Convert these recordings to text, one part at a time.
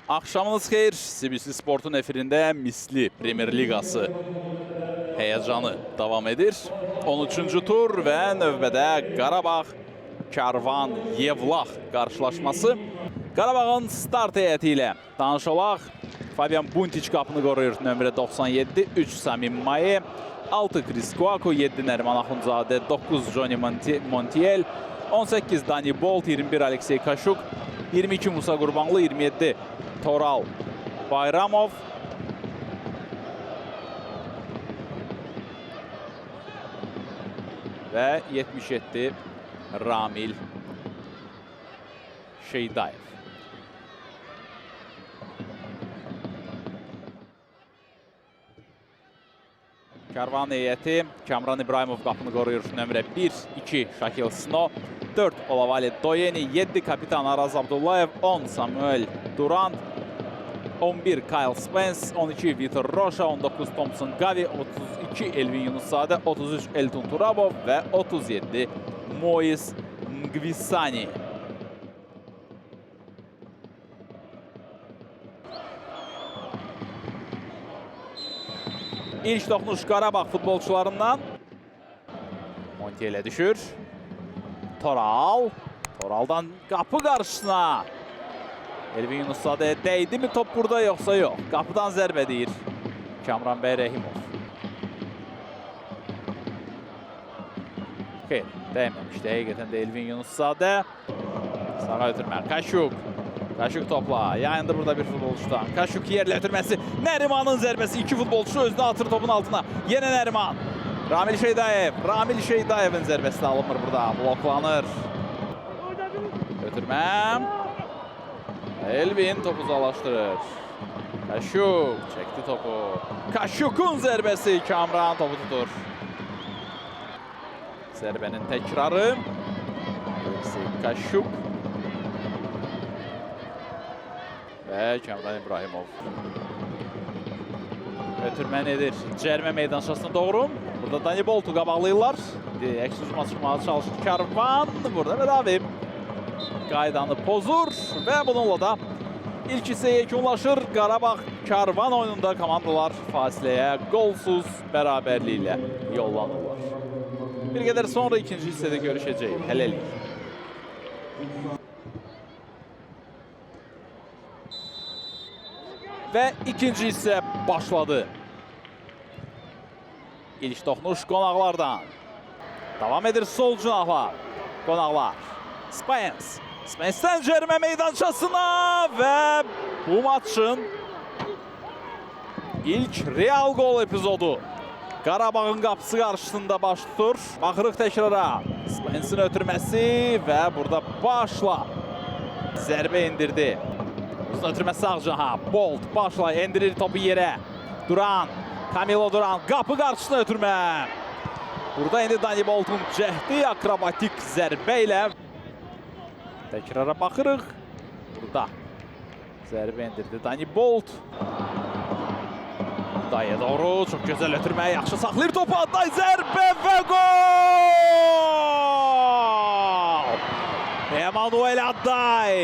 Axşamınız xeyir. CBC Sport'un efirində misli Premier Ligası heyecanı davam edir. 13-cü tur və növbədə Qarabağ Karvan Yevlax qarşılaşması. Qarabağın start heyəti ilə tanış olaq. Fabian Buntic qapını qoruyur. Nömrə 97, 3 Samim Maye, 6 Chris Kouakou, 7 Nəriman Axundzadə, 9 Johnny Montiel, 18 Dani Bolt, 21 Aleksey Kaşuk, 22 Musa Qurbanlı, 27 Toral Bayramov. Və 77 Ramil Şeydayev. Karvan heyəti Kamran İbrahimov qapını qoruyur. Nömrə 1, 2 Şakil Sno, 4 Olavali Doyeni, 7 Kapitan Araz Abdullayev, 10 Samuel Durant, 11 Kyle Spence, 12 Vitor Rocha, 19 Thompson Gavi, 32 Elvin Yunuszadə, 33 Elton Turabov və 37 Mois Ngvisani. İlk toxunuş Qarabağ futbolçularından. Montiel'e düşür. Toral. Toraldan qapı qarşısına. Elvin Yunuszadə dəydi mi top burada yoxsa yox? Qapıdan zərbə deyir Kamran bəy Rəhimov. Xeyr, dəyməmişdi. Həqiqətən də Elvin Yunuszadə. Sağa ötürmə. Kaşuk. Kaşuk topla. Yayında burada bir futbolçudan. Kaşuk yerlə ötürməsi. Nərimanın zərbəsi. İki futbolçu özünü atır topun altına. Yenə Nəriman. Ramil Şeydayev. Ramil Şeydayevin zərbəsi alınmır burada. Bloklanır. Ötürməm. Elvin topu uzaqlaşdırır. Kaşuk çəkdi topu. Kaşuk'un zərbəsi. Kamran topu tutur. Zərbənin təkrarı. Kaşuk. Və Kamran İbrahimov. Ötürmə nedir? Cərmə meydançasına doğru. Burada Dani Bolt'u qabaqlayırlar. Əks hücuma çıxmağa çalışır Karvan. Burada Mədavi qaydanı pozur və bununla da ilk hissə yekunlaşır. Qarabağ Karvan oyununda komandalar fasiləyə qolsuz bərabərliklə yollanırlar. Bir qədər sonra ikinci hissədə görüşəcəyik. Hələlik. Və ikinci hissə başladı. İlk toxunuş qonaqlardan. Davam edir sol cinahlar. Qonaqlar. Spence. Spence'dən cərimə meydançasına və bu maçın ilk real gol epizodu. Qarabağın qapısı qarşısında baş tutur. Baxırıq təkrara. Spence'in ötürməsi və burada başla zərbə indirdi. Uzun ötürmə sağ cinaha. Bolt başla endirir topu yerə. Duran. Camilo Duran qapı qarşısına ötürmə. Burada indi Dani Bolt'un cəhdi akrobatik zərbə ilə. Təkrara baxırıq. Burada zərbə indirdi Dani Bolt. Adaya doğru çox gözəl ötürmə. Yaxşı saxlayır topu. Aday zərbə və gol! Emanuel Aday.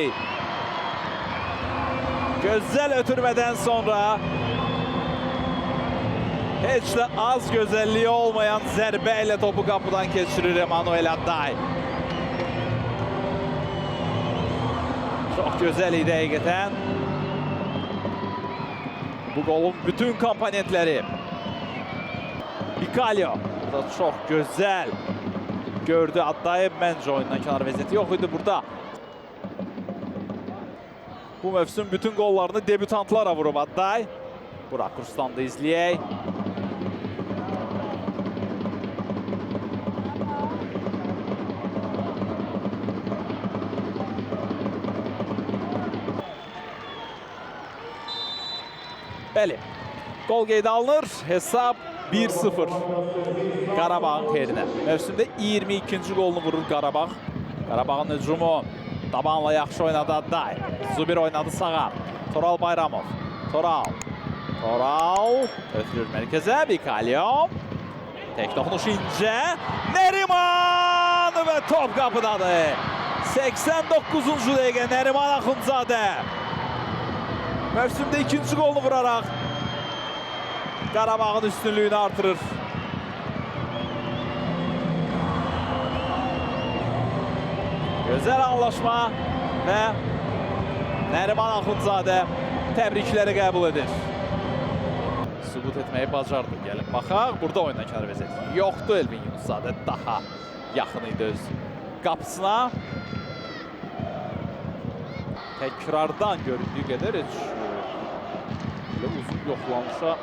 Gözəl ötürmədən sonra heç də az gözəlliyi olmayan zərbə ilə topu qapıdan keçirir Emanuel Aday. Çox gözəl idi həqiqətən. Bu golun bütün komponentləri. Bikalyo da çox gözəl gördü Adayı. Məncə oyundan kənar vəziyyəti yox idi burada. Bu mövsüm bütün qollarını debütantlara vurub Aday. Bu rakursdan da izləyək. Bəli, qol qeydə alınır. Hesab 1-0 Qarabağın xeyrinə. Mövsümdə 22-ci qolunu vurur Qarabağ. Qarabağın hücumu tabanla yaxşı oynadı Aday. Zubir oynadı sağa. Toral Bayramov. Toral. Toral. Ötürür mərkəzə. Bikalyo. Tək toxunuş incə. Nəriman və top qapıdadır. 89-cu dəqiqə Nəriman Axundzadə. Mövsümdə ikinci golunu vuraraq Qarabağın üstünlüyünü artırır. Gözəl anlaşma və Nəriman Axundzadə təbrikləri qəbul edir. Sübut etməyi bacardı. Gəlin baxaq. Burada oyuna kar vəziyyəti yoxdur. Elvin Yunuszadə daha yaxın idi öz qapısına. Təkrardan göründüyü qədər heç uzun yoxlanışa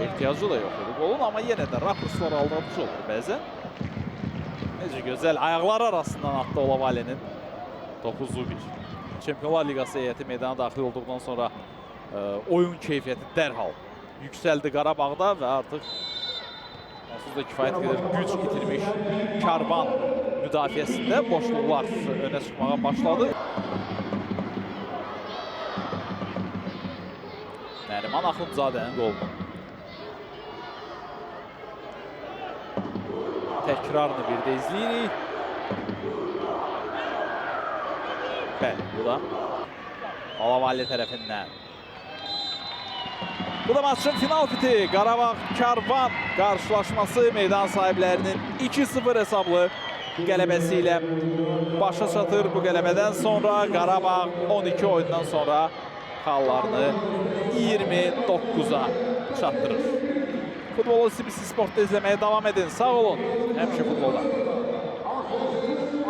ehtiyacı da yox idi qolun, amma yenə də rakurslar aldadıcı olur bəzən. Necə gözəl ayaqlar arasından atdı Olavalinin topu Zubir. Çempionlar Liqası heyəti meydana daxil olduqdan sonra oyun keyfiyyəti dərhal yüksəldi Qarabağda və artıq onsuz da kifayət qədər güc itirmiş Karvan müdafiəsində boşluqlar önə çıxmağa başladı. Nəriman Axundzadənin qolunu. Təkrarını bir də izləyirik. Bəli, bu da Olavalli tərəfindən. Bu da maçın final fiti. Qarabağ-Karvan qarşılaşması meydan sahiblərinin 2-0 hesablı qələbəsi ilə başa çatır. Bu qələbədən sonra Qarabağ 12 oyundan sonra xallarını 29-a çatdırır. Futbolu CBC Sport'da izləməyə davam edin. Sağ olun. Həmişə futbolda.